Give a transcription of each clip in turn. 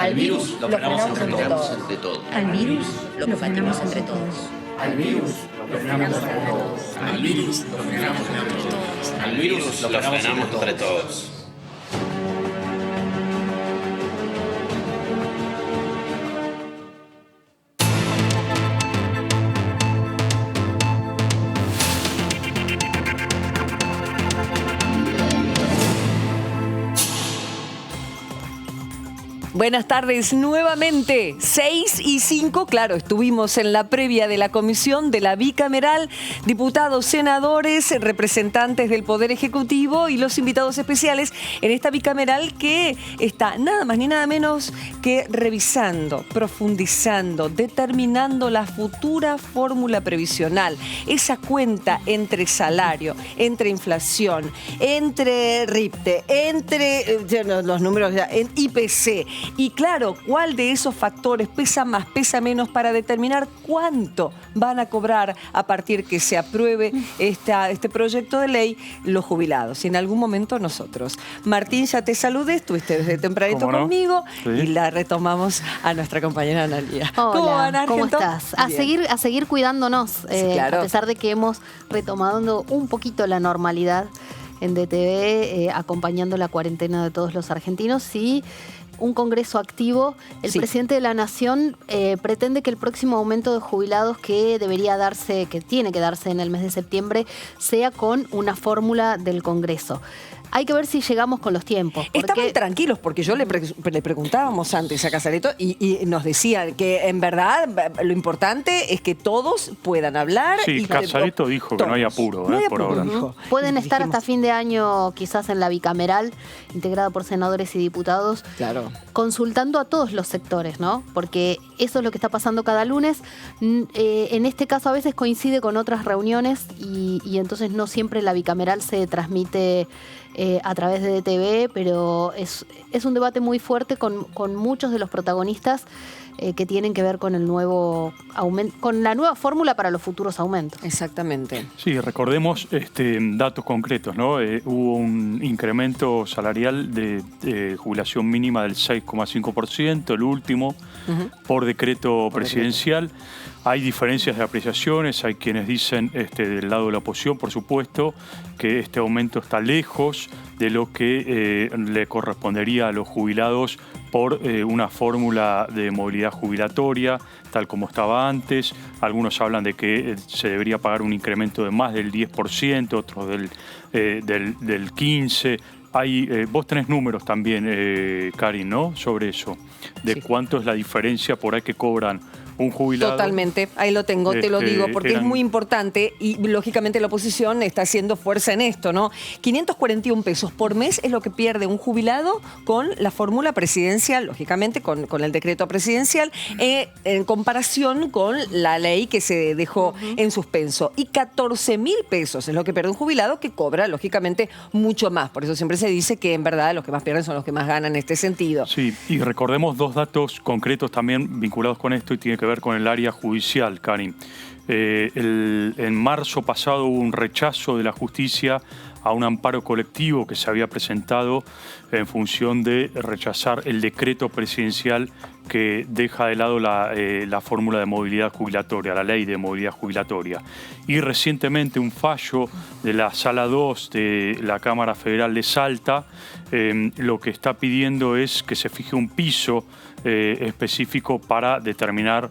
Al virus lo frenamos entre todos. Al virus lo frenamos entre todos. Al virus lo frenamos entre todos. Al virus lo frenamos entre todos. Al virus lo frenamos entre todos. Buenas tardes nuevamente, 6:05, claro, estuvimos en la previa de la comisión de la bicameral, diputados, senadores, representantes del Poder Ejecutivo y los invitados especiales en esta bicameral que está nada más ni nada menos que revisando, profundizando, determinando la futura fórmula previsional, esa cuenta entre salario, entre inflación, entre RIPTE, entre los números, en IPC. Y claro, ¿cuál de esos factores pesa más, pesa menos para determinar cuánto van a cobrar a partir que se apruebe este proyecto de ley los jubilados? Y en algún momento nosotros. Martín, ya te saludé, estuviste desde tempranito conmigo y la retomamos a nuestra compañera Analía. Hola, ¿Cómo van, Argento? ¿Cómo estás? A seguir cuidándonos, Sí, claro. a pesar de que hemos retomado un poquito la normalidad en DTV, acompañando la cuarentena de todos los argentinos. Sí, un congreso activo. El presidente de la Nación pretende que el próximo aumento de jubilados que debería darse, que tiene que darse en el mes de septiembre, sea con una fórmula del Congreso. Hay que ver si llegamos con los tiempos. Estaban tranquilos porque yo le preguntábamos antes a Casareto y nos decía que en verdad lo importante es que todos puedan hablar. Sí, y Casareto dijo que no hay apuro, no hay por apuro, ahora. dijo. Pueden estar hasta fin de año quizás en la bicameral, integrada por senadores y diputados, Claro. consultando a todos los sectores, ¿no? Porque eso es lo que está pasando cada lunes. En este caso a veces coincide con otras reuniones y entonces no siempre la bicameral se transmite a través de DTV, pero es un debate muy fuerte con muchos de los protagonistas que tienen que ver con el nuevo aumento, con la nueva fórmula para los futuros aumentos. Exactamente. Sí, recordemos datos concretos, ¿no? Hubo un incremento salarial de jubilación mínima del 6,5%, el último, por decreto presidencial. Hay diferencias de apreciaciones, hay quienes dicen del lado de la oposición, por supuesto, que este aumento está lejos de lo que le correspondería a los jubilados por una fórmula de movilidad jubilatoria, tal como estaba antes. Algunos hablan de que se debería pagar un incremento de más del 10%, otros del 15%. Vos tenés números también, Karin, ¿no? Sobre eso, de cuánto es la diferencia por ahí que cobran un jubilado. Totalmente, ahí lo tengo, te lo digo, porque es muy importante y lógicamente la oposición está haciendo fuerza en esto, ¿no? 541 pesos por mes es lo que pierde un jubilado con la fórmula presidencial, lógicamente con el decreto presidencial, en comparación con la ley que se dejó en suspenso. Y 14.000 pesos es lo que pierde un jubilado que cobra, lógicamente, mucho más. Por eso siempre se dice que en verdad los que más pierden son los que más ganan en este sentido. Sí, y recordemos dos datos concretos también vinculados con esto y tiene que ver con el área judicial, Karin. En marzo pasado hubo un rechazo de la justicia a un amparo colectivo que se había presentado en función de rechazar el decreto presidencial que deja de lado la fórmula de movilidad jubilatoria, la ley de movilidad jubilatoria. Y recientemente un fallo de la Sala 2 de la Cámara Federal de Salta lo que está pidiendo es que se fije un piso específico para determinar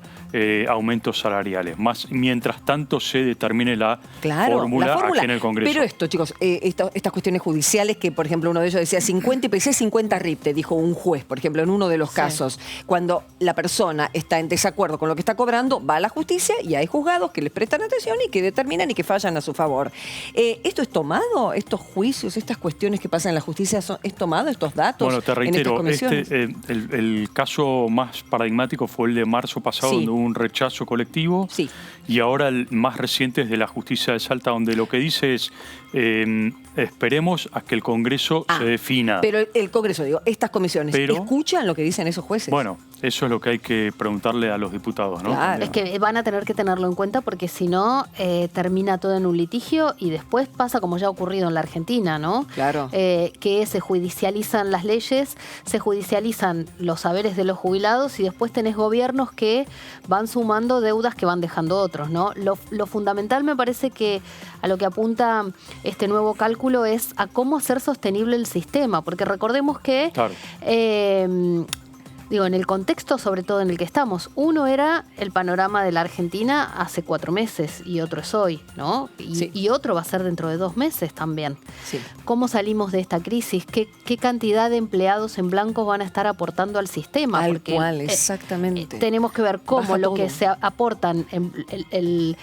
aumentos salariales. Mientras tanto se determine la fórmula aquí en el Congreso. Pero esto, chicos, estas cuestiones judiciales que, por ejemplo, uno de ellos decía 50 IPC, 50 RIPTE, dijo un juez, por ejemplo, en uno de los casos. Cuando la persona está en desacuerdo con lo que está cobrando, va a la justicia y hay juzgados que les prestan atención y que determinan y que fallan a su favor. ¿Esto es tomado? ¿Estos juicios, estas cuestiones que pasan en la justicia, es tomado, estos datos? Bueno, te reitero, el caso más paradigmático fue el de marzo pasado, donde hubo un rechazo colectivo. Sí. Y ahora el más reciente es de la justicia de Salta, donde lo que dice es esperemos a que el Congreso se defina. Pero el Congreso, digo, estas comisiones, ¿escuchan lo que dicen esos jueces? Bueno, Eso es lo que hay que preguntarle a los diputados, ¿no? Claro. Es que van a tener que tenerlo en cuenta porque si no, termina todo en un litigio y después pasa como ya ha ocurrido en la Argentina, ¿no? Claro. Que se judicializan las leyes, se judicializan los saberes de los jubilados y después tenés gobiernos que van sumando deudas que van dejando otros, ¿no? Lo fundamental me parece que a lo que apunta este nuevo cálculo es a cómo hacer sostenible el sistema, porque recordemos que... Claro. Digo, en el contexto sobre todo en el que estamos, uno era el panorama de la Argentina hace 4 meses y otro es hoy, ¿no? Y otro va a ser dentro de 2 meses también. Sí. ¿Cómo salimos de esta crisis? ¿Qué cantidad de empleados en blanco van a estar aportando al sistema? Tal Porque cual, exactamente. tenemos que ver cómo Baja lo todo. que se aportan el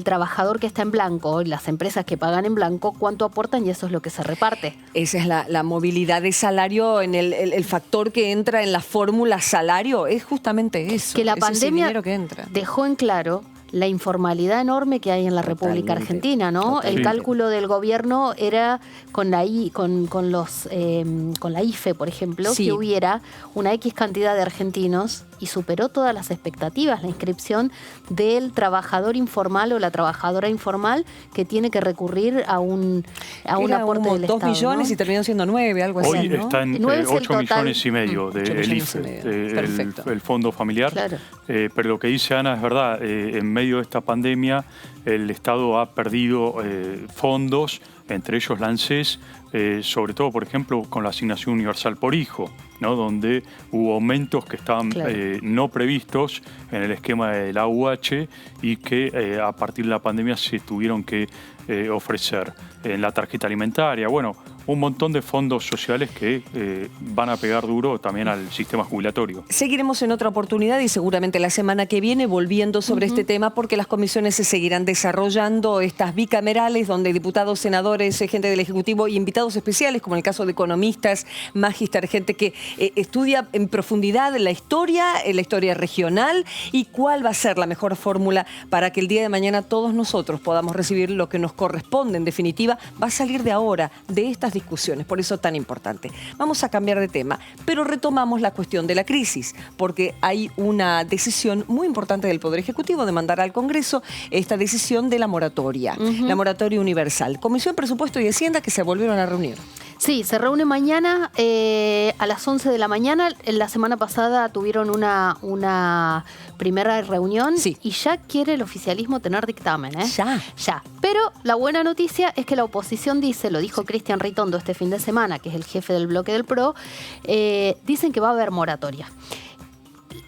trabajador que está en blanco y las empresas que pagan en blanco, cuánto aportan y eso es lo que se reparte. Esa es la movilidad de salario en el factor que entra en la fórmula salario, es justamente eso. Que la es ese pandemia dinero que entra. dejó en claro la informalidad enorme que hay en la República Totalmente. Argentina, ¿no? Totalmente. El cálculo del gobierno era con la IFE, por ejemplo, Sí. que hubiera una X cantidad de argentinos y superó todas las expectativas la inscripción del trabajador informal o la trabajadora informal que tiene que recurrir a un aporte como del 2 Estado, millones ¿no? y terminó siendo 9, algo así, Hoy ¿no? está en 9 es el 8 total. millones y medio 8 del millones y IFE, medio. Perfecto. el fondo familiar. Claro. Pero lo que dice Ana es verdad, en medio de esta pandemia el Estado ha perdido fondos, entre ellos la ANSES, sobre todo, por ejemplo, con la asignación universal por hijo, ¿no? Donde hubo aumentos que estaban Claro. no previstos en el esquema de la UH y que a partir de la pandemia se tuvieron que ofrecer en la tarjeta alimentaria. Bueno, un montón de fondos sociales que van a pegar duro también al sistema jubilatorio. Seguiremos en otra oportunidad y seguramente la semana que viene volviendo sobre este tema porque las comisiones se seguirán desarrollando, estas bicamerales donde diputados, senadores, gente del Ejecutivo y invitados especiales, como en el caso de economistas, magister, gente que estudia en profundidad la historia regional y cuál va a ser la mejor fórmula para que el día de mañana todos nosotros podamos recibir lo que nos corresponde. En definitiva, va a salir de ahora, de estas discusiones, por eso tan importante. Vamos a cambiar de tema, pero retomamos la cuestión de la crisis, porque hay una decisión muy importante del Poder Ejecutivo de mandar al Congreso esta decisión de la moratoria, la moratoria universal. Comisión Presupuesto y Hacienda que se volvieron a reunir. Sí, se reúne mañana a las 11 de la mañana. La semana pasada tuvieron una primera reunión Sí. y ya quiere el oficialismo tener dictamen. Ya. Pero la buena noticia es que la oposición dice, lo dijo Cristian Ritondo este fin de semana, que es el jefe del bloque del PRO, dicen que va a haber moratoria.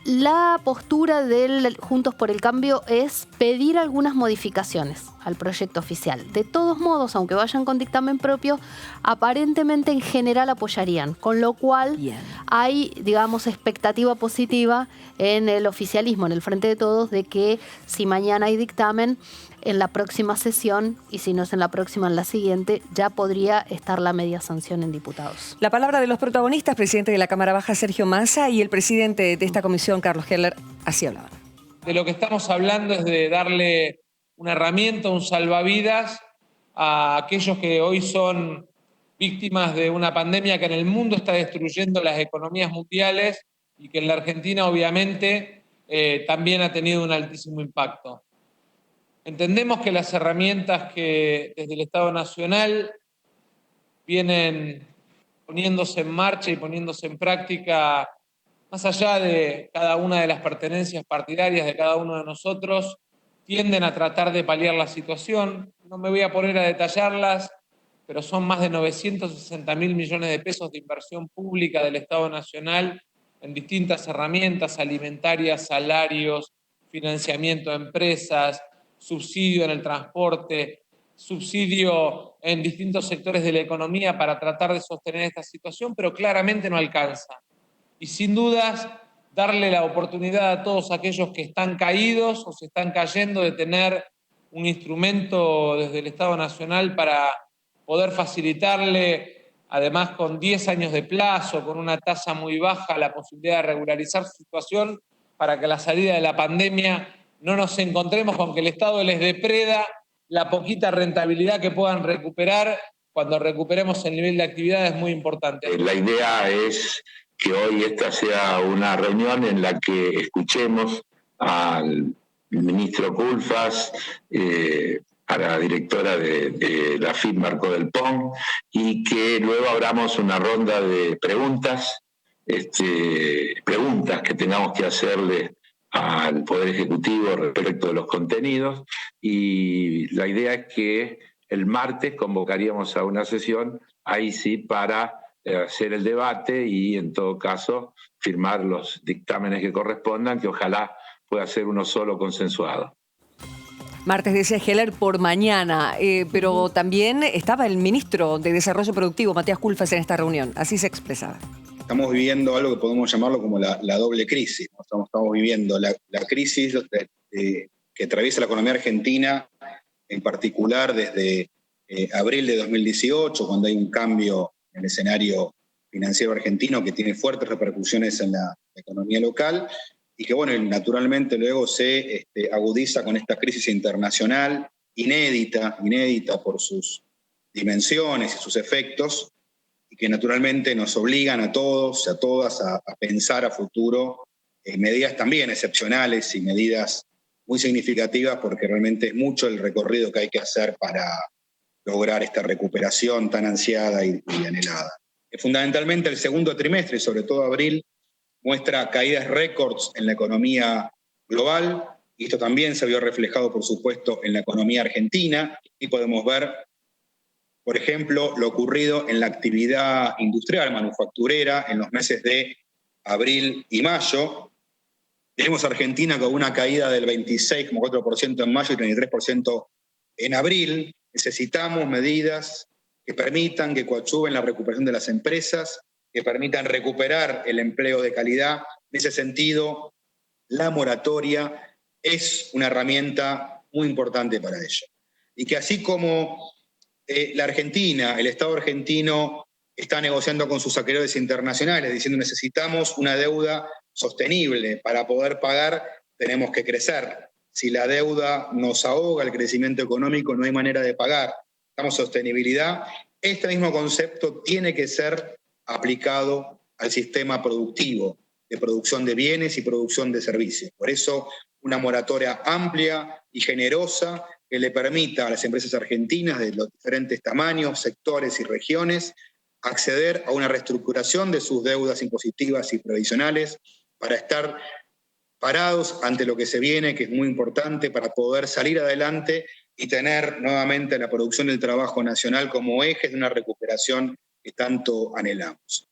La postura del Juntos por el Cambio es pedir algunas modificaciones al proyecto oficial. De todos modos, aunque vayan con dictamen propio, aparentemente en general apoyarían, con lo cual Bien. hay, digamos, expectativa positiva en el oficialismo, en el Frente de Todos, de que si mañana hay dictamen, en la próxima sesión, y si no es en la próxima, en la siguiente, ya podría estar la media sanción en diputados. La palabra de los protagonistas, presidente de la Cámara Baja, Sergio Massa, y el presidente de esta comisión, Carlos Heller, así hablaban. De lo que estamos hablando es de darle una herramienta, un salvavidas a aquellos que hoy son víctimas de una pandemia que en el mundo está destruyendo las economías mundiales y que en la Argentina obviamente también ha tenido un altísimo impacto. Entendemos que las herramientas que desde el Estado Nacional vienen poniéndose en marcha y poniéndose en práctica, más allá de cada una de las pertenencias partidarias de cada uno de nosotros, tienden a tratar de paliar la situación. No me voy a poner a detallarlas, pero son más de 960.000 millones de pesos de inversión pública del Estado Nacional en distintas herramientas alimentarias, salarios, financiamiento de empresas, subsidio en el transporte, subsidio en distintos sectores de la economía para tratar de sostener esta situación, pero claramente no alcanza. Y sin dudas, darle la oportunidad a todos aquellos que están caídos o se están cayendo de tener un instrumento desde el Estado Nacional para poder facilitarle, además con 10 años de plazo, con una tasa muy baja, la posibilidad de regularizar su situación para que a la salida de la pandemia no nos encontremos con que el Estado les depreda la poquita rentabilidad que puedan recuperar. Cuando recuperemos el nivel de actividad es muy importante. La idea es que hoy esta sea una reunión en la que escuchemos al ministro Culfas, a la directora de la FIP, Marco del Pon, y que luego abramos una ronda de preguntas que tengamos que hacerle al Poder Ejecutivo respecto de los contenidos, y la idea es que el martes convocaríamos a una sesión, ahí sí, para hacer el debate y en todo caso firmar los dictámenes que correspondan, que ojalá pueda ser uno solo consensuado. Martes, decía Heller, por mañana, pero también estaba el ministro de Desarrollo Productivo, Matías Culfas, en esta reunión. Así se expresaba. Estamos viviendo algo que podemos llamarlo como la doble crisis, ¿no? Estamos viviendo la crisis que atraviesa la economía argentina, en particular desde abril de 2018, cuando hay un cambio en el escenario financiero argentino que tiene fuertes repercusiones en la economía local, y que, bueno, naturalmente luego se agudiza con esta crisis internacional inédita por sus dimensiones y sus efectos, y que naturalmente nos obligan a todos y a todas a pensar a futuro medidas también excepcionales y medidas muy significativas, porque realmente es mucho el recorrido que hay que hacer para lograr esta recuperación tan ansiada y anhelada. Fundamentalmente el segundo trimestre, y sobre todo abril, muestra caídas récords en la economía global, y esto también se vio reflejado, por supuesto, en la economía argentina, y podemos ver, por ejemplo, lo ocurrido en la actividad industrial, manufacturera, en los meses de abril y mayo. Tenemos a Argentina con una caída del 26,4% en mayo y 33% en abril. Necesitamos medidas que permitan, que coadyuven la recuperación de las empresas, que permitan recuperar el empleo de calidad. En ese sentido, la moratoria es una herramienta muy importante para ello. Y que así como la Argentina, el Estado argentino, está negociando con sus acreedores internacionales, diciendo necesitamos una deuda sostenible, para poder pagar tenemos que crecer. Si la deuda nos ahoga el crecimiento económico, no hay manera de pagar. Necesitamos sostenibilidad. Este mismo concepto tiene que ser aplicado al sistema productivo, de producción de bienes y producción de servicios. Por eso, una moratoria amplia y generosa que le permita a las empresas argentinas de los diferentes tamaños, sectores y regiones acceder a una reestructuración de sus deudas impositivas y previsionales para estar parados ante lo que se viene, que es muy importante para poder salir adelante y tener nuevamente la producción del trabajo nacional como eje de una recuperación que tanto anhelamos.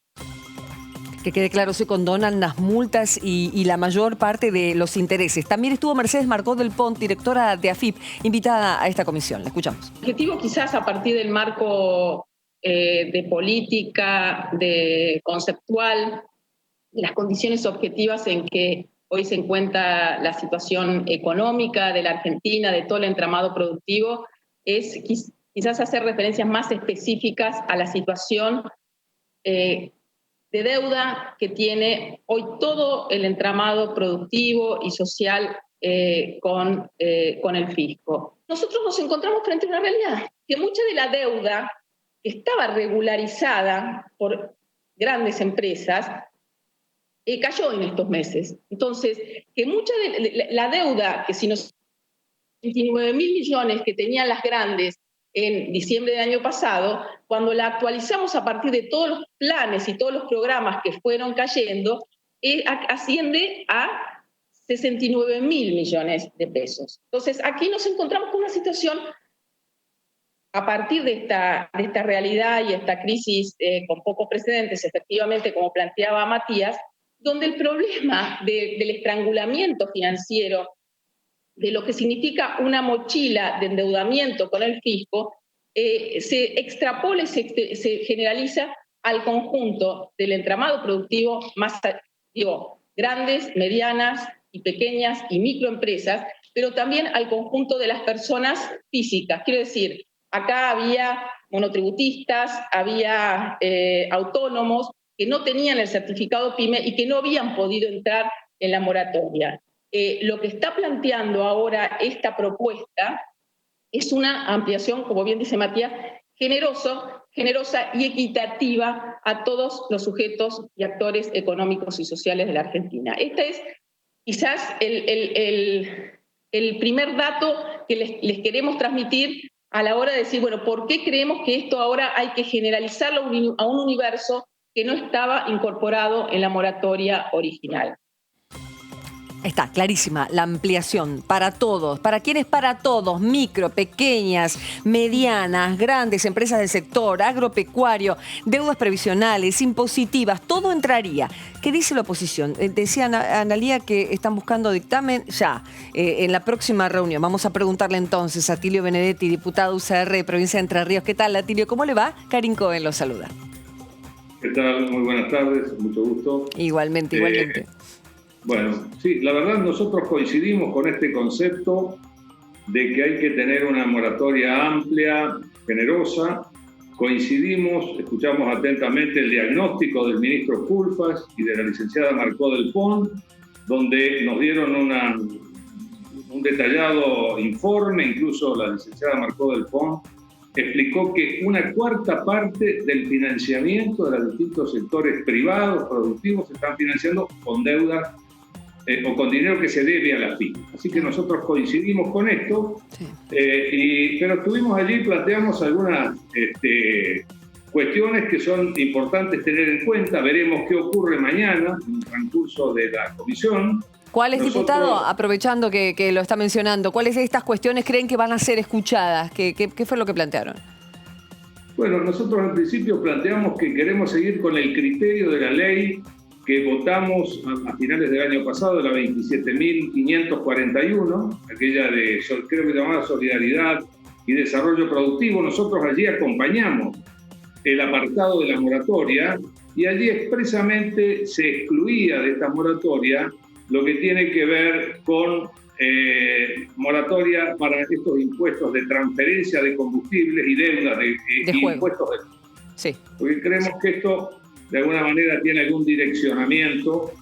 Que quede claro, se condonan las multas y la mayor parte de los intereses. También estuvo Mercedes Marcó del Pont, directora de AFIP, invitada a esta comisión. La escuchamos. El objetivo, quizás a partir del marco de política, de conceptual, de las condiciones objetivas en que hoy se encuentra la situación económica de la Argentina, de todo el entramado productivo, es quizás hacer referencias más específicas a la situación de deuda que tiene hoy todo el entramado productivo y social con el fisco. Nosotros nos encontramos frente a una realidad, que mucha de la deuda que estaba regularizada por grandes empresas cayó en estos meses. Entonces, que mucha de la deuda, que si nos 29.000 millones que tenían las grandes en diciembre del año pasado, cuando la actualizamos a partir de todos los planes y todos los programas que fueron cayendo, asciende a 69.000 millones de pesos. Entonces, aquí nos encontramos con una situación, a partir de esta realidad y esta crisis con pocos precedentes, efectivamente, como planteaba Matías, donde el problema del estrangulamiento financiero, de lo que significa una mochila de endeudamiento con el fisco, se extrapola y se generaliza al conjunto del entramado productivo, más grandes, medianas y pequeñas y microempresas, pero también al conjunto de las personas físicas. Quiero decir, acá había monotributistas, había autónomos que no tenían el certificado PYME y que no habían podido entrar en la moratoria. Lo que está planteando ahora esta propuesta es una ampliación, como bien dice Matías, generosa y equitativa a todos los sujetos y actores económicos y sociales de la Argentina. Este es quizás el primer dato que les queremos transmitir a la hora de decir, bueno, ¿por qué creemos que esto ahora hay que generalizarlo a un universo que no estaba incorporado en la moratoria original? Está clarísima la ampliación para todos. ¿Para quiénes? Para todos. Micro, pequeñas, medianas, grandes empresas del sector, agropecuario, deudas previsionales, impositivas, todo entraría. ¿Qué dice la oposición? Decía Analía que están buscando dictamen ya en la próxima reunión. Vamos a preguntarle entonces a Atilio Benedetti, diputado UCR de Provincia de Entre Ríos. ¿Qué tal, Atilio? ¿Cómo le va? Karin Cohen lo saluda. ¿Qué tal? Muy buenas tardes, mucho gusto. Igualmente. Bueno, sí, la verdad nosotros coincidimos con este concepto de que hay que tener una moratoria amplia, generosa. Coincidimos, escuchamos atentamente el diagnóstico del ministro Culfas y de la licenciada Marcó del Pont, donde nos dieron un detallado informe, incluso la licenciada Marcó del Pont explicó que una cuarta parte del financiamiento de los distintos sectores privados, productivos, se están financiando con deuda o con dinero que se debe a la pyme. Así que nosotros coincidimos con esto, sí. Pero estuvimos allí y planteamos algunas cuestiones que son importantes tener en cuenta. Veremos qué ocurre mañana en el transcurso de la comisión. ¿Cuáles, diputado, aprovechando que lo está mencionando, cuáles de estas cuestiones creen que van a ser escuchadas? ¿Qué fue lo que plantearon? Bueno, nosotros al principio planteamos que queremos seguir con el criterio de la ley que votamos a finales del año pasado, la 27.541, aquella de, creo que llamada Solidaridad y Desarrollo Productivo. Nosotros allí acompañamos el apartado de la moratoria y allí expresamente se excluía de esta moratoria lo que tiene que ver con moratoria para estos impuestos de transferencia de combustibles y deudas de impuestos de... Sí. Porque creemos que esto de alguna manera tiene algún direccionamiento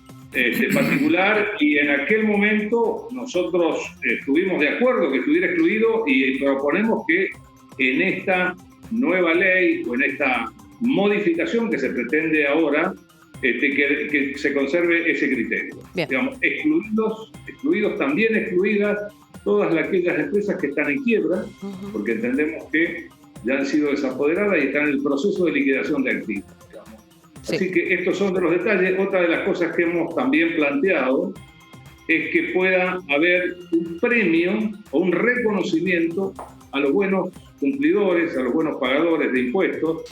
particular y en aquel momento nosotros estuvimos de acuerdo que estuviera excluido y proponemos que en esta nueva ley o en esta modificación que se pretende ahora que se conserve ese criterio. Bien. Digamos, excluidos también excluidas todas aquellas empresas que están en quiebra, porque entendemos que ya han sido desapoderadas y están en el proceso de liquidación de activos. Sí. Así que estos son de los detalles. Otra de las cosas que hemos también planteado es que pueda haber un premio o un reconocimiento a los buenos cumplidores, a los buenos pagadores de impuestos.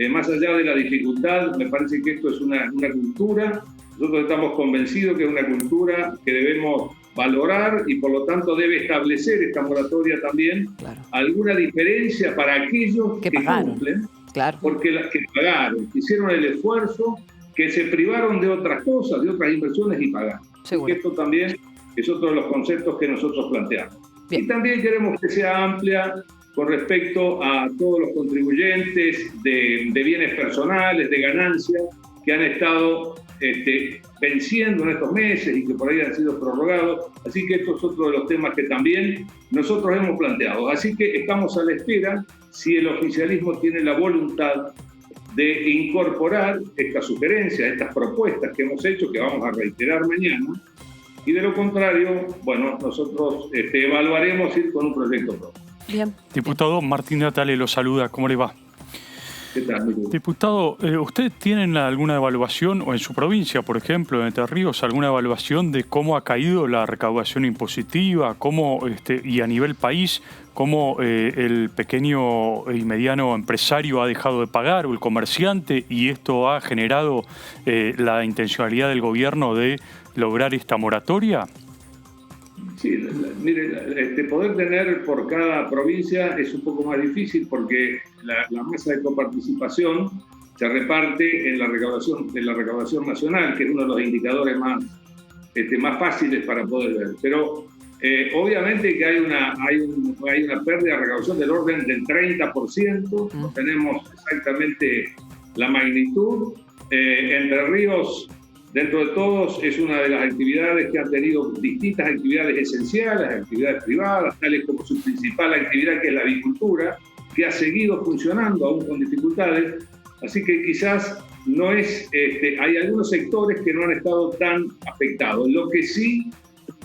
Más allá de la dificultad, me parece que esto es una cultura. Nosotros estamos convencidos que es una cultura que debemos valorar y por lo tanto debe establecer esta moratoria también alguna diferencia para aquellos que cumplen. Claro. Porque las que pagaron, que hicieron el esfuerzo, que se privaron de otras cosas, de otras inversiones y pagaron. Esto también es otro de los conceptos que nosotros planteamos. Bien. Y también queremos que sea amplia con respecto a todos los contribuyentes de bienes personales, de ganancias, que han estado venciendo en estos meses y que por ahí han sido prorrogados. Así que esto es otro de los temas que también nosotros hemos planteado. Así que estamos a la espera si el oficialismo tiene la voluntad de incorporar estas sugerencias, estas propuestas que hemos hecho, que vamos a reiterar mañana, y de lo contrario, bueno, nosotros evaluaremos ir con un proyecto propio. Bien. Diputado Martín Natale lo saluda, ¿cómo le va? ¿Qué tal? Diputado, ¿ustedes tienen alguna evaluación, o en su provincia, por ejemplo, en Entre Ríos, alguna evaluación de cómo ha caído la recaudación impositiva, cómo, y a nivel país, cómo el pequeño y mediano empresario ha dejado de pagar, o el comerciante, y esto ha generado la intencionalidad del gobierno de lograr esta moratoria? Sí, mire, poder tener por cada provincia es un poco más difícil porque la masa de coparticipación se reparte en la recaudación nacional, que es uno de los indicadores más fáciles para poder ver. Pero obviamente que hay una pérdida de recaudación del orden del 30%, no tenemos exactamente la magnitud. Entre Ríos, dentro de todos, es una de las actividades que han tenido distintas actividades esenciales, actividades privadas, tales como su principal actividad, que es la avicultura, que ha seguido funcionando aún con dificultades, así que quizás no es, hay algunos sectores que no han estado tan afectados. Lo que sí,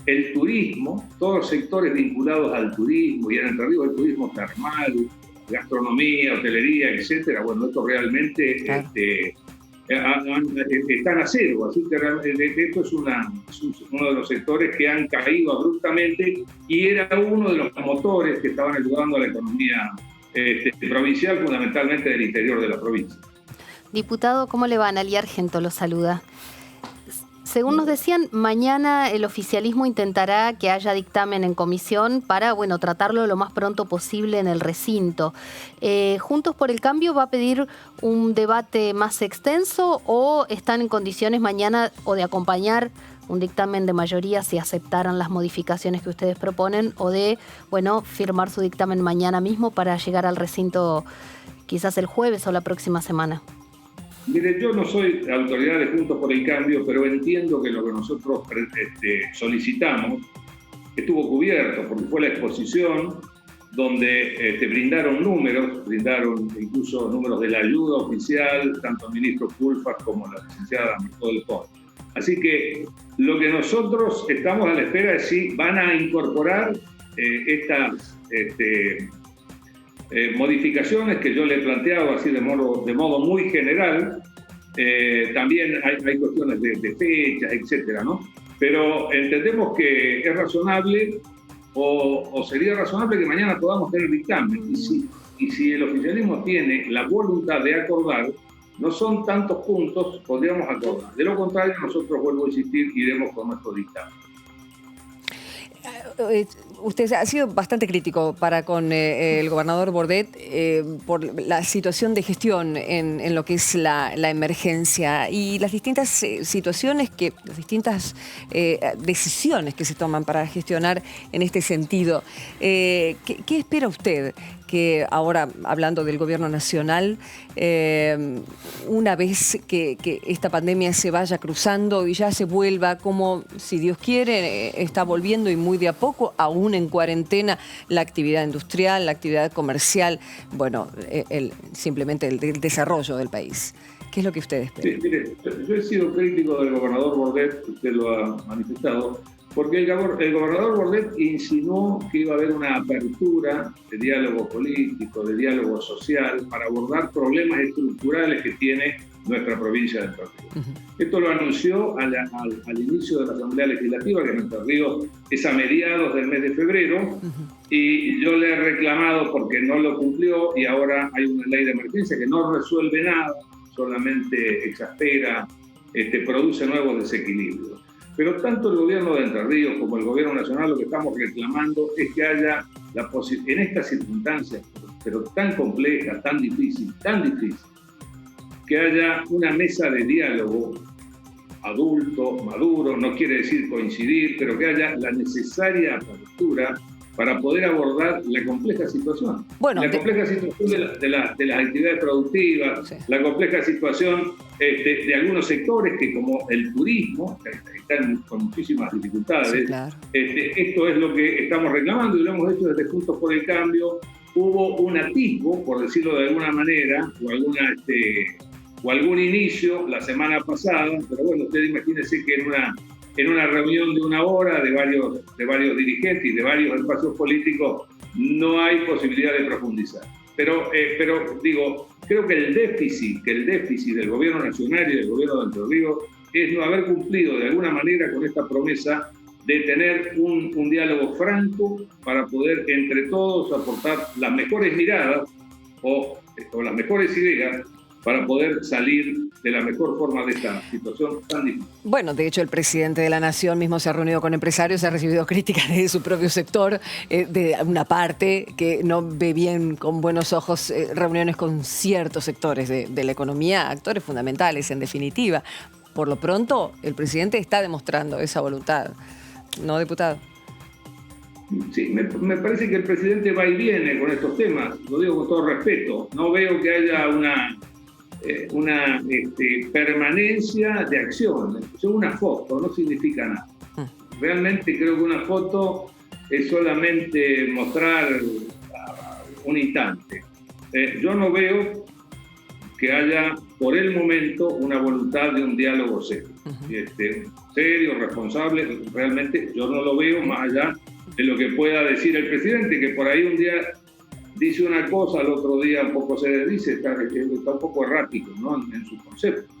el turismo, todos los sectores vinculados al turismo, y en Entre Ríos el turismo termal, gastronomía, hotelería, etcétera, bueno, esto realmente están a cero, así que esto es uno de los sectores que han caído abruptamente y era uno de los motores que estaban ayudando a la economía provincial, fundamentalmente del interior de la provincia. Diputado, ¿cómo le va? Analía Argento lo saluda. Según nos decían, mañana el oficialismo intentará que haya dictamen en comisión para, bueno, tratarlo lo más pronto posible en el recinto. ¿Juntos por el Cambio va a pedir un debate más extenso o están en condiciones mañana o de acompañar un dictamen de mayoría si aceptaran las modificaciones que ustedes proponen o de, bueno, firmar su dictamen mañana mismo para llegar al recinto quizás el jueves o la próxima semana? Mire, yo no soy autoridad de Juntos por el Cambio, pero entiendo que lo que nosotros solicitamos estuvo cubierto, porque fue la exposición donde brindaron incluso números de la ayuda oficial, tanto el ministro Culfas como la licenciada Nicole Pons. Así que lo que nosotros estamos a la espera es si van a incorporar estas modificaciones que yo le he planteado así de modo muy general. También hay cuestiones de fechas, etcétera, ¿no? Pero entendemos que es razonable o sería razonable que mañana podamos tener dictamen. Y si el oficialismo tiene la voluntad de acordar, no son tantos puntos, podríamos acordar. De lo contrario, nosotros, vuelvo a insistir, iremos con nuestro dictamen. Usted ha sido bastante crítico con el gobernador Bordet por la situación de gestión en lo que es la emergencia y las distintas situaciones, las distintas decisiones que se toman para gestionar en este sentido. ¿Qué espera usted que ahora, hablando del gobierno nacional, una vez que esta pandemia se vaya cruzando y ya se vuelva como, si Dios quiere, está volviendo y muy de a poco, aún en cuarentena, la actividad industrial, la actividad comercial, bueno, simplemente el desarrollo del país? ¿Qué es lo que usted espera? Sí, mire, yo he sido crítico del gobernador Bordet, usted lo ha manifestado, porque el gobernador Bordet insinuó que iba a haber una apertura de diálogo político, de diálogo social, para abordar problemas estructurales que tiene nuestra provincia de Entre Ríos. Esto lo anunció al inicio de la Asamblea Legislativa, que en Entre Ríos es a mediados del mes de febrero, y yo le he reclamado porque no lo cumplió y ahora hay una ley de emergencia que no resuelve nada, solamente exaspera, produce nuevos desequilibrios. Pero tanto el gobierno de Entre Ríos como el gobierno nacional lo que estamos reclamando es que haya en estas circunstancias, pero tan complejas, tan difícil, que haya una mesa de diálogo adulto, maduro, no quiere decir coincidir, pero que haya la necesaria apertura para poder abordar la compleja situación. Bueno, la compleja situación de las actividades productivas, sí. La compleja situación de algunos sectores que, como el turismo, están con muchísimas dificultades. Sí, claro. Esto es lo que estamos reclamando y lo hemos hecho desde Juntos por el Cambio. Hubo un atisbo, por decirlo de alguna manera, o algún inicio la semana pasada, pero bueno, usted imagínese que en una reunión de una hora de varios dirigentes y de varios espacios políticos no hay posibilidad de profundizar. Pero digo, creo que el déficit del gobierno nacional y del gobierno de Entre Ríos es no haber cumplido de alguna manera con esta promesa de tener un diálogo franco para poder entre todos aportar las mejores miradas o las mejores ideas para poder salir de la mejor forma de esta situación tan difícil. Bueno, de hecho, el presidente de la Nación mismo se ha reunido con empresarios, ha recibido críticas de su propio sector, de una parte que no ve bien con buenos ojos reuniones con ciertos sectores de la economía, actores fundamentales, en definitiva. Por lo pronto, el presidente está demostrando esa voluntad, ¿no, diputado? Sí, me parece que el presidente va y viene con estos temas, lo digo con todo respeto. No veo que haya una permanencia de acción. Una foto no significa nada. Realmente creo que una foto es solamente mostrar un instante. yo no veo que haya por el momento una voluntad de un diálogo serio. Serio, responsable, realmente yo no lo veo más allá de lo que pueda decir el presidente, que por ahí un día dice una cosa, al otro día un poco se desdice, está un poco errático, ¿no?, en su concepto.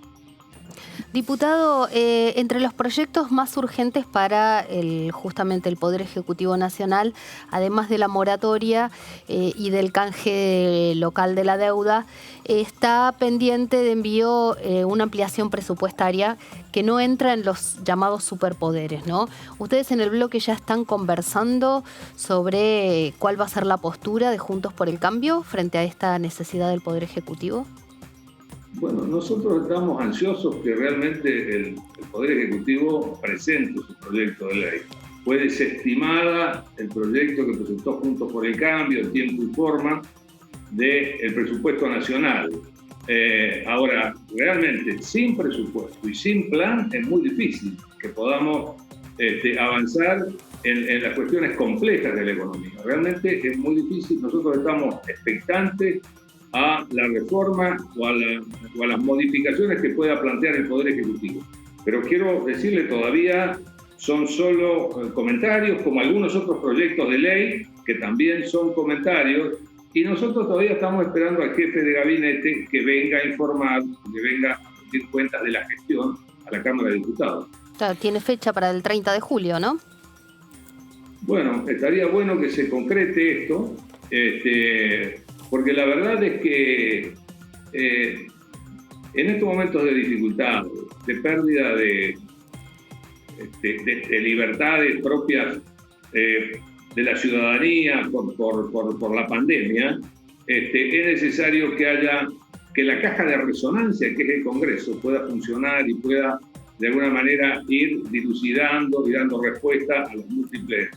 Diputado, entre los proyectos más urgentes para justamente el Poder Ejecutivo Nacional, además de la moratoria y del canje local de la deuda, está pendiente de envío una ampliación presupuestaria que no entra en los llamados superpoderes, ¿no? Ustedes en el bloque ya están conversando sobre cuál va a ser la postura de Juntos por el Cambio frente a esta necesidad del Poder Ejecutivo. Bueno, nosotros estamos ansiosos que realmente el Poder Ejecutivo presente su proyecto de ley. Fue desestimada el proyecto que presentó Juntos por el Cambio, en tiempo y forma, del presupuesto nacional. Ahora, realmente, sin presupuesto y sin plan, es muy difícil que podamos avanzar en las cuestiones complejas de la economía. Realmente es muy difícil. Nosotros estamos expectantes a la reforma o a las modificaciones que pueda plantear el Poder Ejecutivo. Pero quiero decirle, todavía son solo comentarios, como algunos otros proyectos de ley, que también son comentarios, y nosotros todavía estamos esperando al jefe de gabinete que venga a informar, que venga a rendir cuentas de la gestión a la Cámara de Diputados. Claro, tiene fecha para el 30 de julio, ¿no? Bueno, estaría bueno que se concrete esto, porque la verdad es que en estos momentos de dificultad, de pérdida de libertades propias de la ciudadanía por la pandemia, es necesario que la caja de resonancia, que es el Congreso, pueda funcionar y pueda de alguna manera ir dilucidando y dando respuesta a los múltiples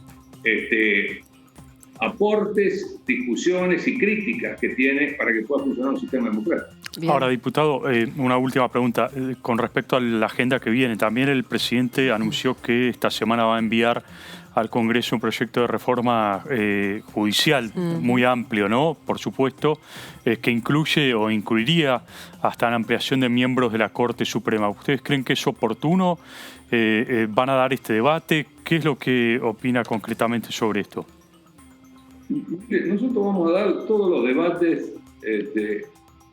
aportes, discusiones y críticas que tiene para que pueda funcionar un sistema democrático. Bien. Ahora, diputado, una última pregunta. Con respecto a la agenda que viene, también el presidente anunció que esta semana va a enviar al Congreso un proyecto de reforma judicial muy amplio, ¿no? Por supuesto, que incluye o incluiría hasta la ampliación de miembros de la Corte Suprema. ¿Ustedes creen que es oportuno? ¿Van a dar este debate? ¿Qué es lo que opina concretamente sobre esto? Nosotros vamos a dar todos los debates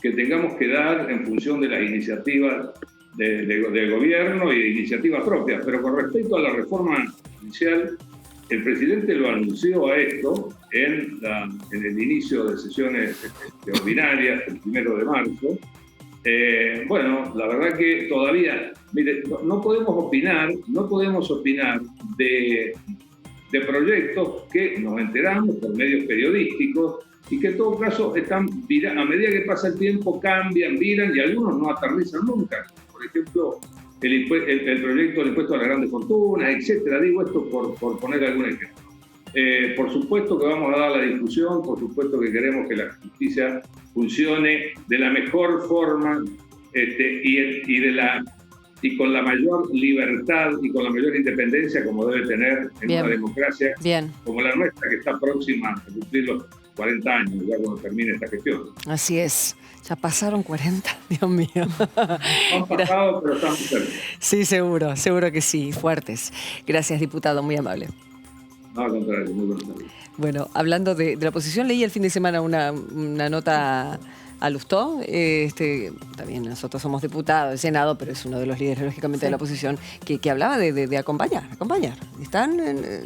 que tengamos que dar en función de las iniciativas del gobierno y de iniciativas propias. Pero con respecto a la reforma judicial, el presidente lo anunció a esto en el inicio de sesiones ordinarias, el 1 de marzo. Bueno, la verdad que todavía, mire, no podemos opinar de proyectos que nos enteramos por medios periodísticos y que en todo caso están, a medida que pasa el tiempo, cambian, viran y algunos no aterrizan nunca. Por ejemplo, el proyecto del impuesto a las grandes fortunas, etcétera. Digo esto por poner algún ejemplo. Por supuesto que vamos a dar la discusión, por supuesto que queremos que la justicia funcione de la mejor forma y con la mayor libertad y con la mayor independencia como debe tener en una democracia como la nuestra, que está próxima a cumplir los 40 años, ya cuando termine esta gestión. Así es. Ya pasaron 40, Dios mío. Han pasado, pero estamos cerca. Sí, seguro que sí, fuertes. Gracias, diputado, muy amable. No, al contrario, muy buenas tardes. Bueno, hablando de la oposición, leí el fin de semana una nota a Lustó. También nosotros somos diputados del Senado, pero es uno de los líderes, lógicamente, de la oposición, que hablaba de acompañar. Están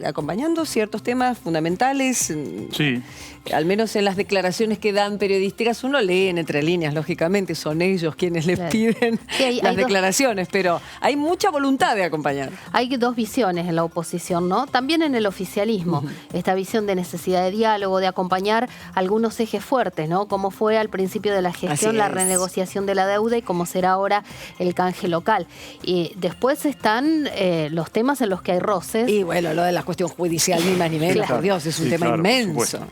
acompañando ciertos temas fundamentales. Sí. Al menos en las declaraciones que dan periodísticas, uno lee entre líneas, lógicamente, son ellos quienes les piden las declaraciones, pero hay mucha voluntad de acompañar. Hay dos visiones en la oposición, ¿no? También en el oficialismo. Esta visión de necesidad de diálogo, de acompañar algunos ejes fuertes, ¿no? Como fue al principio de la gestión la renegociación de la deuda y como será ahora el canje local. Y después están los temas en los que hay roces. Y bueno, lo de la cuestión judicial, ni más ni menos, por Dios, es un tema inmenso.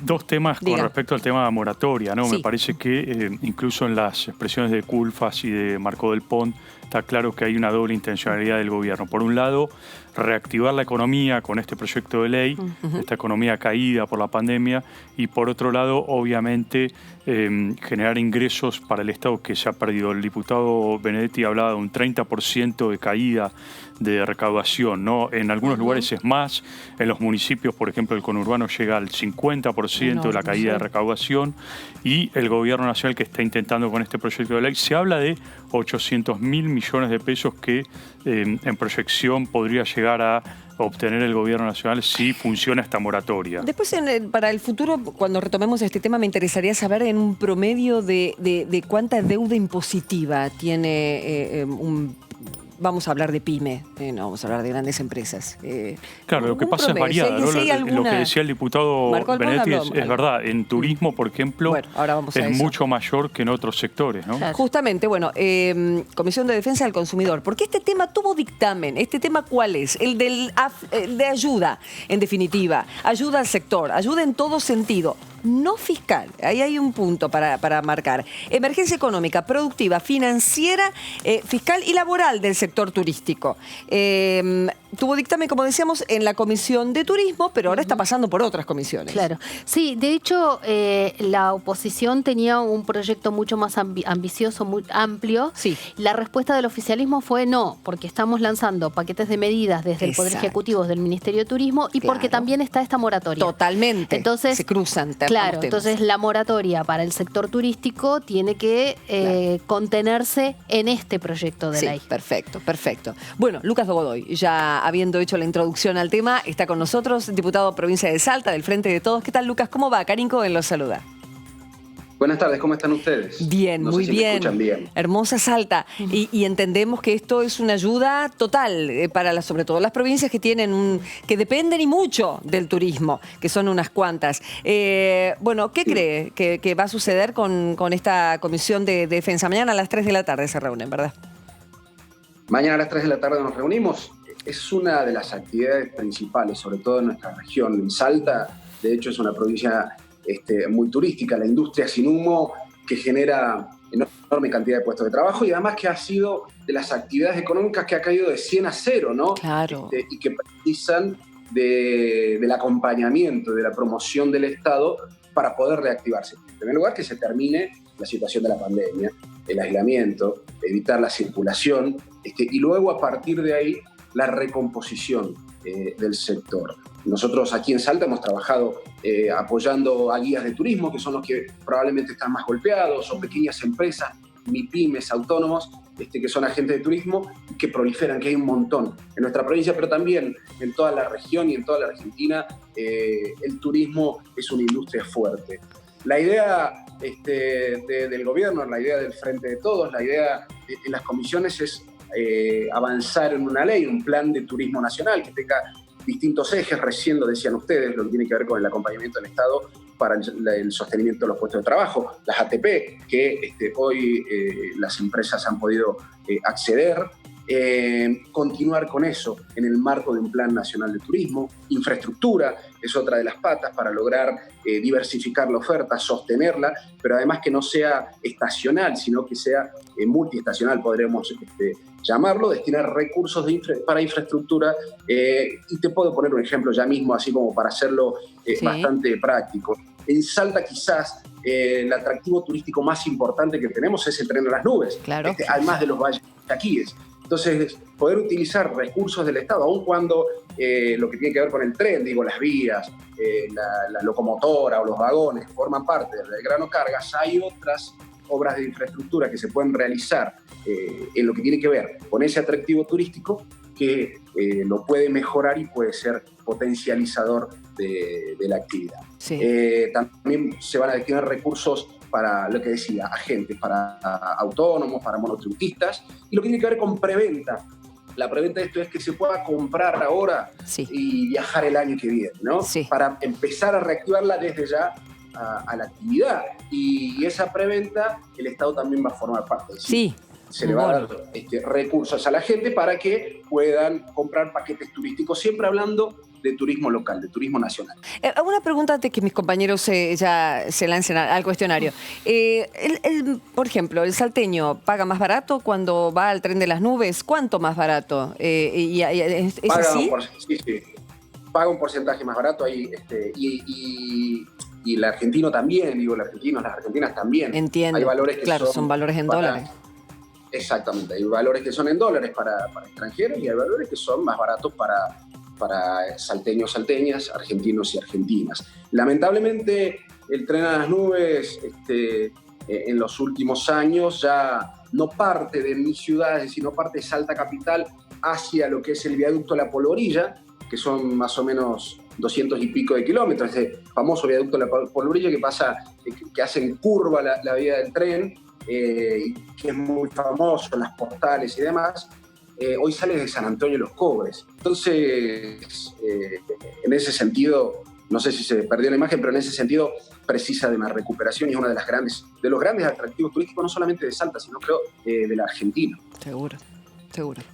Dos temas con respecto al tema de moratoria, ¿no? Me parece que incluso en las expresiones de Culfas y de Marco del Pont está claro que hay una doble intencionalidad del gobierno. Por un lado, reactivar la economía con este proyecto de ley, esta economía caída por la pandemia, y por otro lado, obviamente, generar ingresos para el Estado que se ha perdido. El diputado Benedetti hablaba de un 30% de caída de recaudación, ¿no? En algunos lugares es más, en los municipios, por ejemplo, el conurbano llega al 50% de la caída de recaudación, y el gobierno nacional que está intentando con este proyecto de ley, se habla de 800.000 millones de pesos que en proyección podría llegar a obtener el gobierno nacional si funciona esta moratoria. Después, para el futuro, cuando retomemos este tema, me interesaría saber en un promedio de cuánta deuda impositiva tiene vamos a hablar de pyme, no vamos a hablar de grandes empresas. Claro, lo que pasa es variado, ¿no? Lo que decía el diputado Benedetti es verdad. En turismo, por ejemplo, es mucho mayor que en otros sectores, ¿no? Justamente, bueno, Comisión de Defensa del Consumidor. Porque este tema tuvo dictamen. ¿Este tema cuál es? El de ayuda, en definitiva. Ayuda al sector, ayuda en todo sentido. No fiscal, ahí hay un punto para marcar. Emergencia económica, productiva, financiera, fiscal y laboral del sector turístico. Tuvo dictamen, como decíamos, en la Comisión de Turismo, pero ahora está pasando por otras comisiones. Claro. Sí, de hecho, la oposición tenía un proyecto mucho más ambicioso, muy amplio. Sí. La respuesta del oficialismo fue no, porque estamos lanzando paquetes de medidas desde el Poder Ejecutivo, del Ministerio de Turismo, y porque también está esta moratoria. Totalmente. Entonces, se cruzan. Claro, entonces la moratoria para el sector turístico tiene que contenerse en este proyecto de ley. Perfecto, perfecto. Bueno, Lucas de Godoy, ya habiendo hecho la introducción al tema, está con nosotros, diputado provincia de Salta, del Frente de Todos. ¿Qué tal, Lucas? ¿Cómo va? Karin Cohen los saluda. Buenas tardes, ¿cómo están ustedes? Bien, no muy sé si bien. Me escuchan bien. Hermosa Salta. Y entendemos que esto es una ayuda total para sobre todo las provincias que tienen que dependen y mucho del turismo, que son unas cuantas. Bueno, ¿qué cree que va a suceder con esta Comisión de Defensa? Mañana a las 3 de la tarde se reúnen, ¿verdad? Mañana a las 3 de la tarde nos reunimos. Es una de las actividades principales, sobre todo en nuestra región. En Salta, de hecho, es una provincia muy turística, la industria sin humo, que genera enorme cantidad de puestos de trabajo y además que ha sido de las actividades económicas que ha caído de 100 a 0, ¿no? Claro. Y que precisan del acompañamiento, de la promoción del Estado para poder reactivarse. En primer lugar, que se termine la situación de la pandemia, el aislamiento, evitar la circulación, y luego a partir de ahí la recomposición del sector. Nosotros aquí en Salta hemos trabajado apoyando a guías de turismo, que son los que probablemente están más golpeados, o pequeñas empresas, MIPYMES, autónomos, que son agentes de turismo, que proliferan, que hay un montón en nuestra provincia, pero también en toda la región y en toda la Argentina. El turismo es una industria fuerte. La idea del gobierno, la idea del Frente de Todos, la idea en las comisiones es avanzar en una ley, un plan de turismo nacional que tenga distintos ejes. Recién lo decían ustedes, lo que tiene que ver con el acompañamiento del Estado para el sostenimiento de los puestos de trabajo, las ATP, que hoy las empresas han podido acceder. Continuar con eso en el marco de un plan nacional de turismo. Infraestructura es otra de las patas para lograr diversificar la oferta, sostenerla, pero además que no sea estacional, sino que sea multiestacional, podremos llamarlo, destinar recursos para infraestructura. Y te puedo poner un ejemplo ya mismo, así como para hacerlo bastante práctico. En Salta quizás el atractivo turístico más importante que tenemos es el tren a las nubes, claro. Además de los valles chaquíes. Entonces, poder utilizar recursos del Estado, aun cuando lo que tiene que ver con el tren, digo, las vías, la locomotora o los vagones forman parte del grano cargas, hay otras obras de infraestructura que se pueden realizar en lo que tiene que ver con ese atractivo turístico que lo puede mejorar y puede ser potencializador de la actividad. Sí. También se van a destinar recursos para lo que decía, agentes, para autónomos, para monotributistas, y lo que tiene que ver con preventa. La preventa de esto es que se pueda comprar ahora y viajar el año que viene, ¿no? Sí. Para empezar a reactivarla desde ya a la actividad. Y esa preventa, el Estado también va a formar parte de sí. Se le va a dar recursos a la gente para que puedan comprar paquetes turísticos, siempre hablando de turismo local, de turismo nacional. Una pregunta antes que mis compañeros ya se lancen al cuestionario. Por ejemplo, ¿el salteño paga más barato cuando va al tren de las nubes? ¿Cuánto más barato? ¿Es así? Sí. Paga un porcentaje más barato ahí, y el argentino también, digo, el argentino, las argentinas también. Entiendo. Hay valores que son valores en dólares. Exactamente, hay valores que son en dólares para extranjeros y hay valores que son más baratos para salteños, salteñas, argentinos y argentinas. Lamentablemente, el tren a las nubes en los últimos años ya no parte de mi ciudad, es decir, no parte de Salta capital hacia lo que es el viaducto La Polvorilla, que son más o menos 200 y pico de kilómetros, ese famoso viaducto La Polvorilla que hace en curva la vía del tren, que es muy famoso en las postales y demás. Hoy sale de San Antonio de los Cobres. Entonces, en ese sentido, no sé si se perdió la imagen, pero en ese sentido precisa de una recuperación y es uno de los grandes atractivos turísticos, no solamente de Salta, sino creo de la Argentina. Seguro.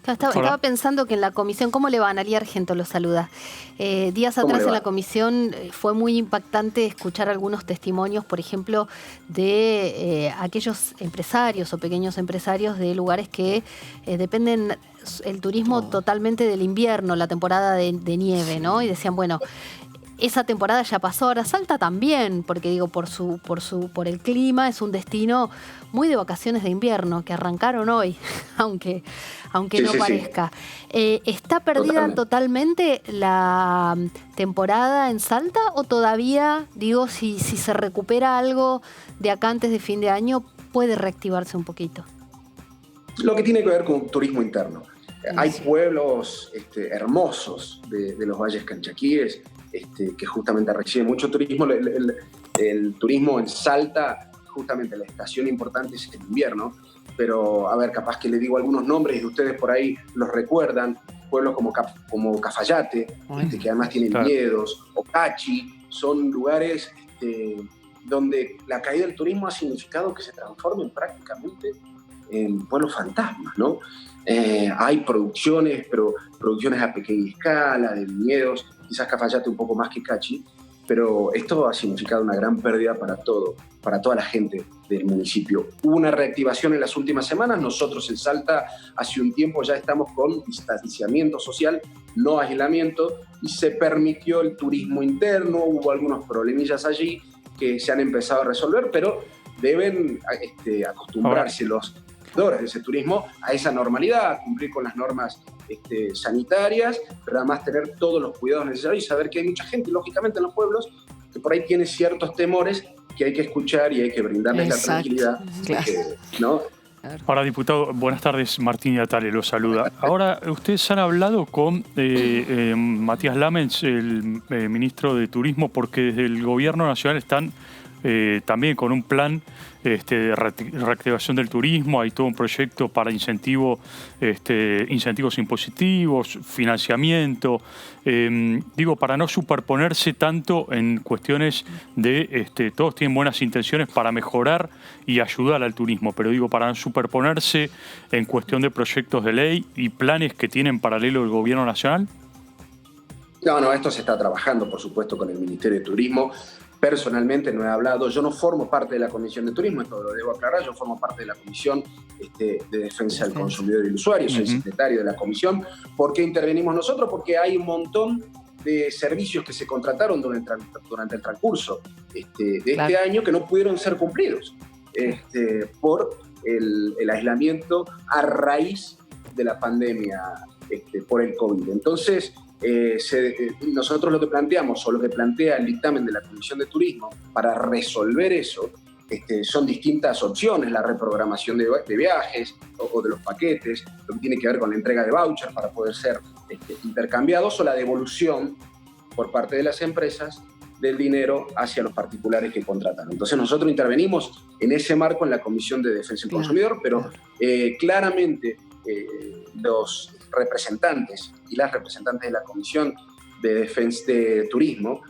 Estaba pensando que en la comisión, ¿cómo le va? Analía Argento lo saluda. Días atrás en la comisión fue muy impactante escuchar algunos testimonios, por ejemplo, de aquellos empresarios o pequeños empresarios de lugares que dependen el turismo totalmente del invierno, la temporada de nieve, ¿no? Y decían, bueno, esa temporada ya pasó, ahora Salta también, porque digo, por el clima es un destino muy de vacaciones de invierno, que arrancaron hoy, aunque no parezca. ¿Está perdida totalmente la temporada en Salta o todavía, digo, si se recupera algo de acá antes de fin de año, puede reactivarse un poquito? Lo que tiene que ver con turismo interno. Hay pueblos hermosos de los valles canchaquíes, que justamente recibe mucho turismo. El turismo en Salta, justamente la estación importante es el invierno, pero a ver, capaz que le digo algunos nombres y ustedes por ahí los recuerdan, pueblos como Cafayate, que además tienen viñedos, o Cachi, son lugares donde la caída del turismo ha significado que se transformen prácticamente en pueblos fantasmas, ¿no? Hay producciones, pero producciones a pequeña escala, de viñedos, quizás Cafayate un poco más que Cachi, pero esto ha significado una gran pérdida para toda la gente del municipio. Hubo una reactivación en las últimas semanas. Nosotros en Salta hace un tiempo ya estamos con distanciamiento social, no aislamiento, y se permitió el turismo interno. Hubo algunos problemillas allí que se han empezado a resolver, pero deben acostumbrarse los de ese turismo a esa normalidad, a cumplir con las normas sanitarias, pero además tener todos los cuidados necesarios y saber que hay mucha gente, lógicamente en los pueblos, que por ahí tiene ciertos temores que hay que escuchar y hay que brindarles la tranquilidad. Claro. ¿No? Ahora, diputado, buenas tardes, Martín Yatale lo saluda. Ahora, ustedes han hablado con Matías Lamens, el ministro de Turismo, porque desde el Gobierno Nacional están también con un plan de reactivación del turismo. Hay todo un proyecto para incentivos impositivos, financiamiento, para no superponerse tanto en cuestiones de todos tienen buenas intenciones para mejorar y ayudar al turismo, pero para no superponerse en cuestión de proyectos de ley y planes que tiene en paralelo el Gobierno Nacional. No, esto se está trabajando, por supuesto, con el Ministerio de Turismo. Personalmente no he hablado, yo no formo parte de la Comisión de Turismo, esto lo debo aclarar, yo formo parte de la Comisión de Defensa del Consumidor y el Usuario, soy secretario de la Comisión. ¿Por qué intervenimos nosotros? Porque hay un montón de servicios que se contrataron durante el transcurso de este año que no pudieron ser cumplidos por el aislamiento a raíz de la pandemia por el COVID. Entonces, nosotros lo que planteamos, o lo que plantea el dictamen de la Comisión de Turismo para resolver eso, son distintas opciones: la reprogramación de viajes o de los paquetes, lo que tiene que ver con la entrega de vouchers para poder ser intercambiados, o la devolución por parte de las empresas del dinero hacia los particulares que contratan. Entonces nosotros intervenimos en ese marco en la Comisión de Defensa del Consumidor, pero claramente los representantes y las representantes de la Comisión de Defensa de Turismo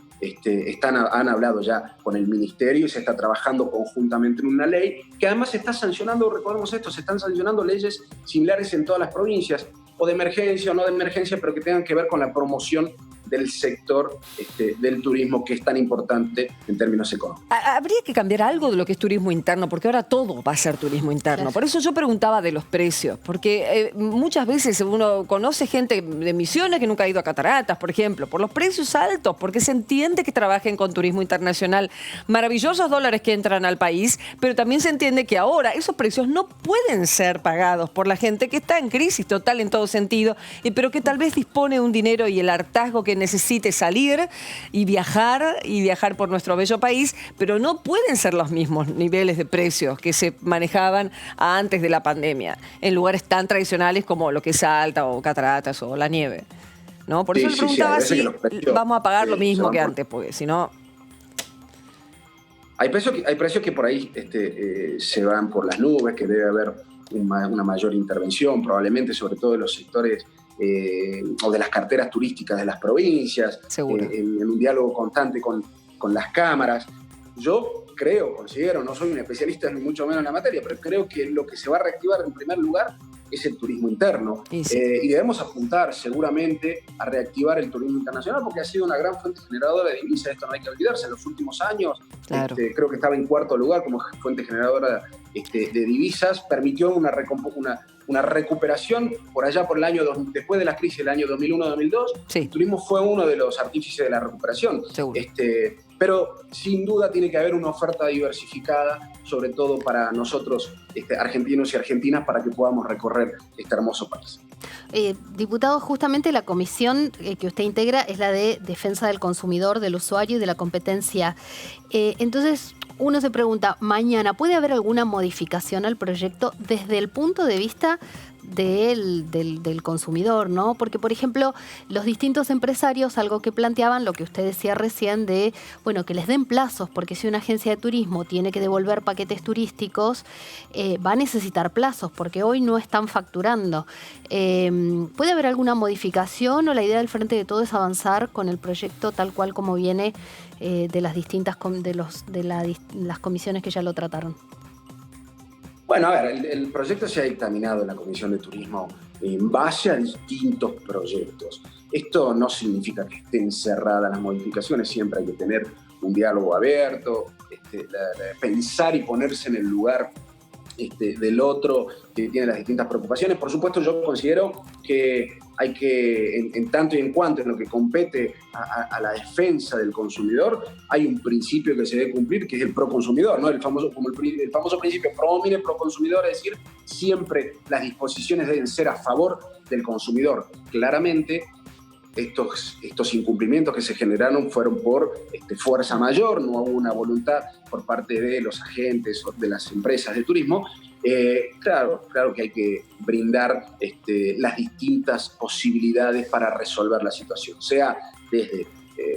han hablado ya con el Ministerio y se está trabajando conjuntamente en una ley que además se está sancionando, recordemos esto, se están sancionando leyes similares en todas las provincias, o de emergencia o no de emergencia, pero que tengan que ver con la promoción del sector del turismo, que es tan importante en términos económicos. Habría que cambiar algo de lo que es turismo interno, porque ahora todo va a ser turismo interno. Claro. Por eso yo preguntaba de los precios, porque muchas veces uno conoce gente de Misiones que nunca ha ido a Cataratas, por ejemplo, por los precios altos, porque se entiende que trabajen con turismo internacional. Maravillosos dólares que entran al país, pero también se entiende que ahora esos precios no pueden ser pagados por la gente que está en crisis total en todo sentido, pero que tal vez dispone de un dinero y el hartazgo que necesite salir y viajar por nuestro bello país, pero no pueden ser los mismos niveles de precios que se manejaban antes de la pandemia, en lugares tan tradicionales como lo que es Salta o Cataratas o la nieve, ¿no? Por eso le preguntaba si vamos a pagar lo mismo que antes, porque si no... Hay precios que por ahí se van por las nubes, que debe haber una mayor intervención, probablemente, sobre todo de los sectores o de las carteras turísticas de las provincias, en un diálogo constante con las cámaras. Yo considero, no soy un especialista ni mucho menos en la materia, pero creo que lo que se va a reactivar en primer lugar es el turismo interno. Y debemos apuntar seguramente a reactivar el turismo internacional, porque ha sido una gran fuente generadora de divisas. Esto no hay que olvidarse. En los últimos años, creo que estaba en cuarto lugar como fuente generadora de divisas. Permitió una recuperación por allá por el año, después de la crisis del año 2001-2002. El turismo fue uno de los artífices de la recuperación. Pero sin duda tiene que haber una oferta diversificada, sobre todo para nosotros argentinos y argentinas, para que podamos recorrer este hermoso país. Diputado, justamente la comisión que usted integra es la de defensa del consumidor, del usuario y de la competencia. Entonces, uno se pregunta, mañana, ¿puede haber alguna modificación al proyecto desde el punto de vista del consumidor, ¿no? Porque, por ejemplo, los distintos empresarios, algo que planteaban, lo que usted decía recién de, bueno, que les den plazos, porque si una agencia de turismo tiene que devolver paquetes turísticos, va a necesitar plazos, porque hoy no están facturando. ¿Puede haber alguna modificación o la idea del Frente de Todo es avanzar con el proyecto tal cual como viene de las distintas las comisiones que ya lo trataron? Bueno, a ver, el proyecto se ha dictaminado en la Comisión de Turismo en base a distintos proyectos. Esto no significa que estén cerradas las modificaciones, siempre hay que tener un diálogo abierto, pensar y ponerse en el lugar del otro que tiene las distintas preocupaciones. Por supuesto, yo considero que hay que, en tanto y en cuanto en lo que compete a la defensa del consumidor, hay un principio que se debe cumplir, que es el proconsumidor, ¿no? El famoso principio pro homine, pro consumidor, es decir, siempre las disposiciones deben ser a favor del consumidor. Claramente, estos incumplimientos que se generaron fueron por fuerza mayor, no hubo una voluntad por parte de los agentes o de las empresas de turismo. Claro que hay que brindar las distintas posibilidades para resolver la situación, sea desde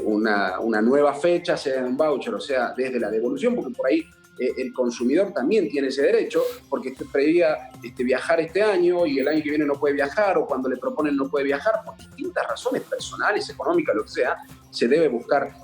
una nueva fecha, sea un voucher, o sea desde la devolución, porque por ahí el consumidor también tiene ese derecho, porque preveía viajar este año y el año que viene no puede viajar, o cuando le proponen no puede viajar, por distintas razones personales, económicas, lo que sea, se debe buscar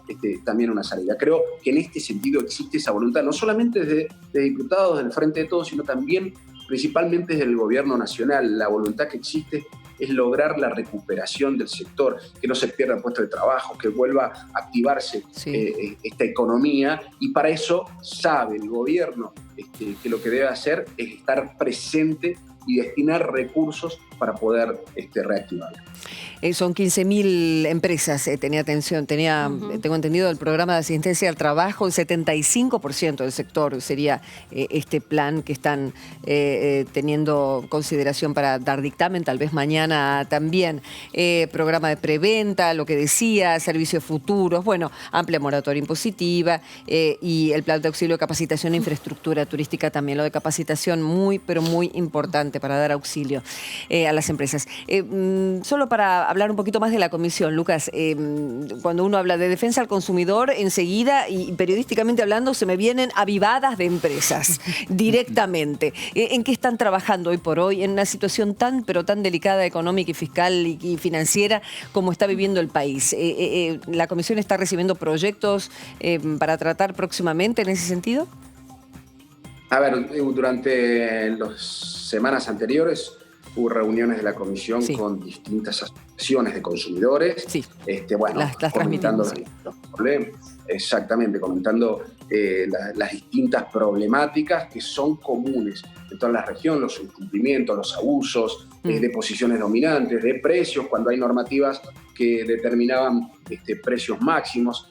también una salida. Creo que en este sentido existe esa voluntad, no solamente de diputados del Frente de Todos, sino también principalmente desde el gobierno nacional. La voluntad que existe es lograr la recuperación del sector, que no se pierda puesto de trabajo, que vuelva a activarse esta economía, y para eso sabe el gobierno que lo que debe hacer es estar presente y destinar recursos para poder reactivarla. Son 15.000 empresas, tengo entendido, el programa de asistencia al trabajo, el 75% del sector sería este plan que están teniendo consideración para dar dictamen, tal vez mañana también. Programa de preventa, lo que decía, servicios futuros, bueno, amplia moratoria impositiva y el plan de auxilio de capacitación e infraestructura turística también, lo de capacitación muy, pero muy importante para dar auxilio a las empresas. Solo para hablar un poquito más de la comisión, Lucas, cuando uno habla de defensa al consumidor, enseguida y periodísticamente hablando se me vienen avivadas de empresas directamente. ¿En qué están trabajando hoy por hoy en una situación tan delicada económica y fiscal y financiera como está viviendo el país? ¿La comisión está recibiendo proyectos para tratar próximamente en ese sentido? A ver, durante las semanas anteriores hubo reuniones de la comisión con distintas asociaciones de consumidores, comentando los problemas, exactamente, comentando las distintas problemáticas que son comunes en toda la región, los incumplimientos, los abusos de posiciones dominantes, de precios, cuando hay normativas que determinaban precios máximos.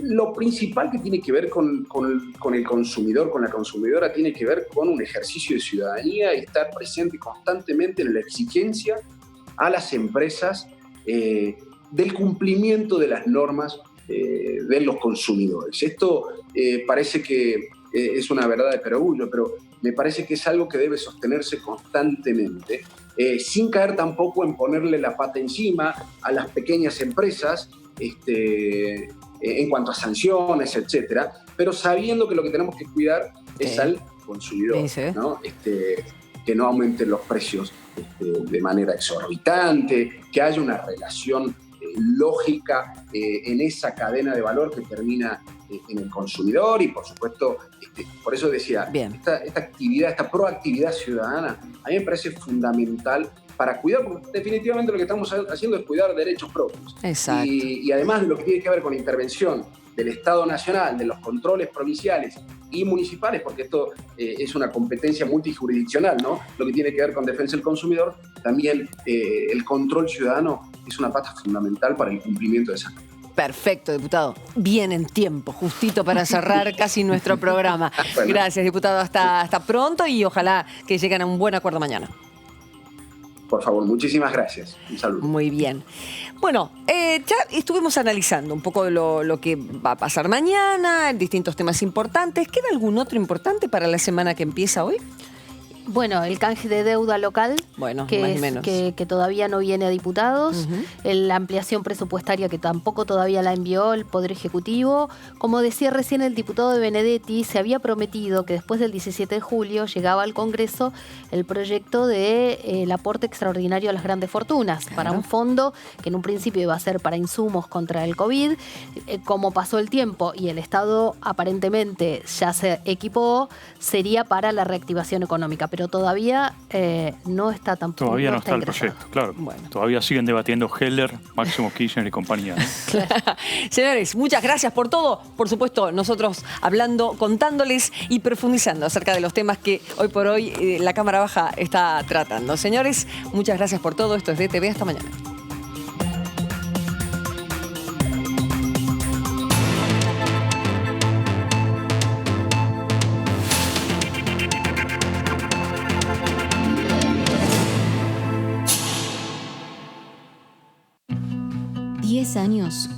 Lo principal que tiene que ver con el consumidor, con la consumidora, tiene que ver con un ejercicio de ciudadanía y estar presente constantemente en la exigencia a las empresas del cumplimiento de las normas de los consumidores. Esto parece que es una verdad de perogrullo, pero me parece que es algo que debe sostenerse constantemente, sin caer tampoco en ponerle la pata encima a las pequeñas empresas, en cuanto a sanciones, etcétera, pero sabiendo que lo que tenemos que cuidar es al consumidor, ¿no? Que no aumenten los precios de manera exorbitante, que haya una relación lógica en esa cadena de valor que termina en el consumidor y, por supuesto, por eso decía, esta actividad, esta proactividad ciudadana, a mí me parece fundamental para cuidar, porque definitivamente lo que estamos haciendo es cuidar derechos propios. Exacto. Y además de lo que tiene que ver con la intervención del Estado Nacional, de los controles provinciales y municipales, porque esto es una competencia multijurisdiccional, ¿no? Lo que tiene que ver con defensa del consumidor, también el control ciudadano es una pata fundamental para el cumplimiento de esa ley. Perfecto, diputado. Bien en tiempo, justito para cerrar casi nuestro programa. Bueno. Gracias, diputado. Hasta pronto y ojalá que lleguen a un buen acuerdo mañana. Por favor, muchísimas gracias. Un saludo. Muy bien. Bueno, ya estuvimos analizando un poco lo que va a pasar mañana, distintos temas importantes. ¿Queda algún otro importante para la semana que empieza hoy? Bueno, el canje de deuda local, que, más o menos. Que todavía no viene a diputados, la ampliación presupuestaria que tampoco todavía la envió el Poder Ejecutivo. Como decía recién el diputado de Benedetti, se había prometido que después del 17 de julio llegaba al Congreso el proyecto del aporte extraordinario a las grandes fortunas, para un fondo que en un principio iba a ser para insumos contra el COVID. Como pasó el tiempo y el Estado aparentemente ya se equipó, sería para la reactivación económica. Pero todavía no está tampoco. Todavía no está el proyecto, claro. Bueno. Todavía siguen debatiendo Heller, Máximo Kirchner y compañía. Claro. Señores, muchas gracias por todo. Por supuesto, nosotros hablando, contándoles y profundizando acerca de los temas que hoy por hoy la Cámara Baja está tratando. Señores, muchas gracias por todo. Esto es DTV. Hasta mañana. ¿10 años